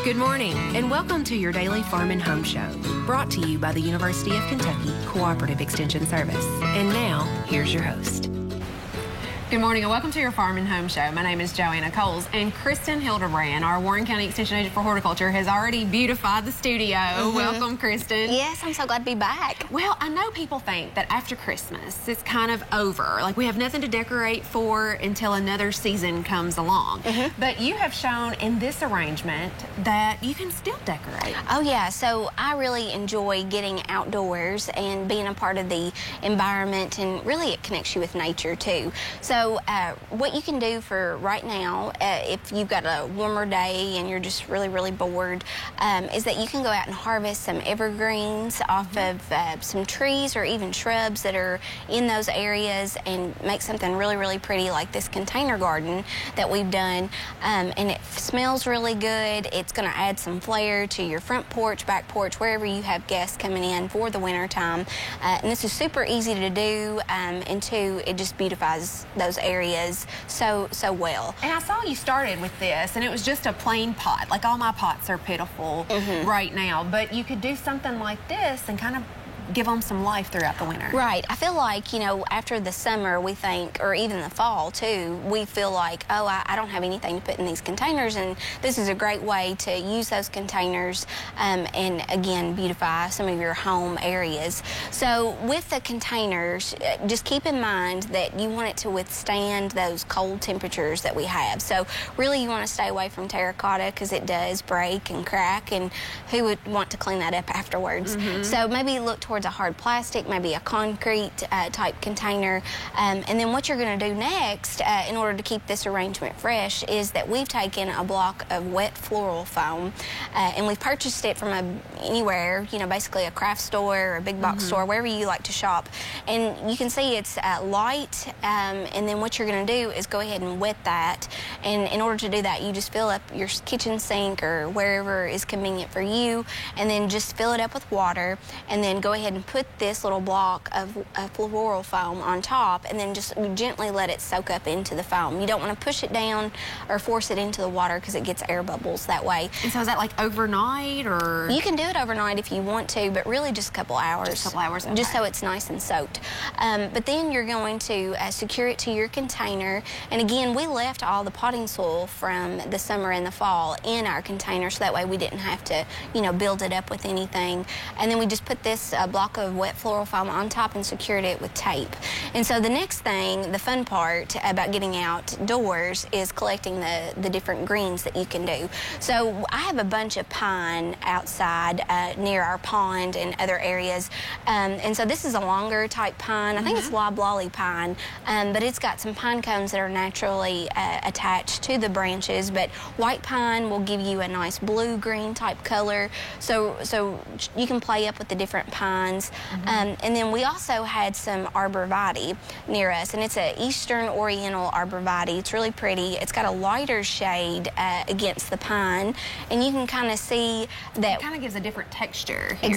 Good morning, and welcome to your daily Farm and Home Show, brought to you by the University of Kentucky Cooperative Extension Service. And now, here's your host. Good morning and welcome to your Farm and Home Show. My name is Joanna Coles, and Kristen Hildebrand, our Warren County Extension Agent for Horticulture, has already beautified the studio. Welcome, Kristen. Yes, I'm so glad to be back. Well, I know people think that after Christmas, it's kind of over. Like, we have nothing to decorate for until another season comes along. But you have shown in this arrangement that you can still decorate. Oh, yeah. So I really enjoy getting outdoors and being a part of the environment, and really it connects you with nature, too. So what you can do for right now, if you've got a warmer day and you're just really bored, is that you can go out and harvest some evergreens off of some trees or even shrubs that are in those areas and make something really pretty, like this container garden that we've done. And it smells really good. It's going to add some flair to your front porch, back porch, wherever you have guests coming in for the winter time. And this is super easy to do, and two, it just beautifies those areas so well. And I saw you started with this, and it was just a plain pot. Like, all my pots are pitiful right now, but you could do something like this and kind of give them some life throughout the winter. Right. I feel like, you know, after the summer, we think, or even the fall too, we feel like, oh, I don't have anything to put in these containers, and this is a great way to use those containers and again beautify some of your home areas. So with the containers, just keep in mind that you want it to withstand those cold temperatures that we have. So really you want to stay away from terracotta, because it does break and crack, and who would want to clean that up afterwards? So maybe look towards a hard plastic, maybe a concrete type container. And then what you're going to do next, in order to keep this arrangement fresh, is that we've taken a block of wet floral foam, and we've purchased it from anywhere, you know, basically a craft store or a big box store, wherever you like to shop. And you can see it's light, and then what you're going to do is go ahead and wet that. And in order to do that, you just fill up your kitchen sink or wherever is convenient for you, and then just fill it up with water, and then go ahead and put this little block of floral foam on top, and then just gently let it soak up into the foam. You don't want to push it down or force it into the water, because it gets air bubbles that way. And so is that like overnight, or? You can do it overnight if you want to, but really just a couple hours. Just a couple hours, okay. Just so it's nice and soaked. But then you're going to secure it to your container. And again, we left all the potting soil from the summer and the fall in our container, so that way we didn't have to, you know, build it up with anything. And then we just put this block of wet floral foam on top and secured it with tape. And so the next thing, the fun part about getting outdoors, is collecting the different greens that you can do. So I have a bunch of pine outside near our pond and other areas. And so this is a longer type pine. I think it's loblolly pine, but it's got some pine cones that are naturally attached to the branches. But white pine will give you a nice blue-green type color. So you can play up with the different pines. And then we also had some arborvitae near us, and it's an Eastern Oriental arborvitae. It's really pretty. It's got a lighter shade against the pine, and you can kind of see that. It kind of gives a different texture here.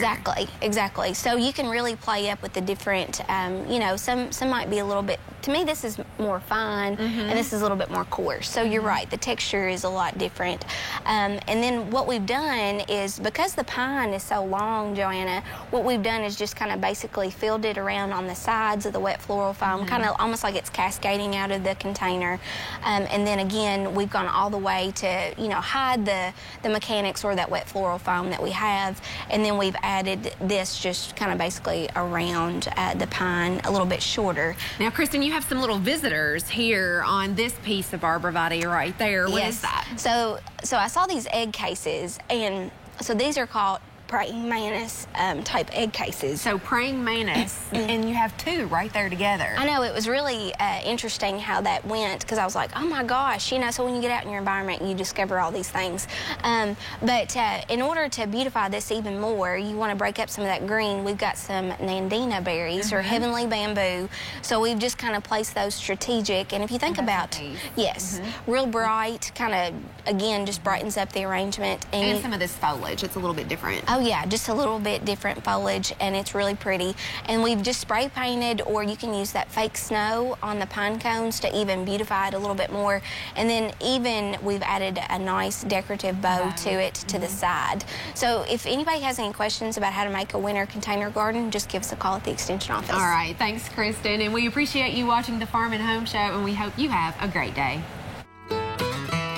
Exactly. So you can really play up with the different, you know, some might be a little bit, to me this is more fine, and this is a little bit more coarse. So you're right, the texture is a lot different. And then what we've done is, because the pine is so long, Joanna, what we've done is just kind of basically filled it around on the sides of the wet floral foam, kind of almost like it's cascading out of the container. And then again, we've gone all the way to, you know, hide the mechanics or that wet floral foam that we have, and then we've added this just kind of basically around the pine, a little bit shorter. Now, Kristen, you have some little visitors here on this piece of arborvitae right there. What is that? So I saw these egg cases, and so these are called praying mantis type egg cases. So praying mantis, and you have two right there together. I know, it was really interesting how that went, because I was like, oh my gosh, you know, so when you get out in your environment, you discover all these things. But in order to beautify this even more, you want to break up some of that green. We've got some Nandina berries, or heavenly bamboo. So we've just kind of placed those strategic. And if you think about, yes, real bright, kind of, again, just brightens up the arrangement. And some of this foliage, it's a little bit different. Oh Oh yeah, just a little bit different foliage, and it's really pretty. And we've just spray painted, or you can use that fake snow on the pine cones to even beautify it a little bit more. And then even we've added a nice decorative bow to it to the side. So if anybody has any questions about how to make a winter container garden, just give us a call at the Extension office. All right, thanks, Kristen. And we appreciate you watching the Farm and Home Show, and we hope you have a great day.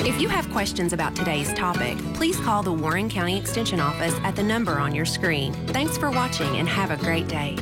If you have questions about today's topic, please call the Warren County Extension Office at the number on your screen. Thanks for watching and have a great day.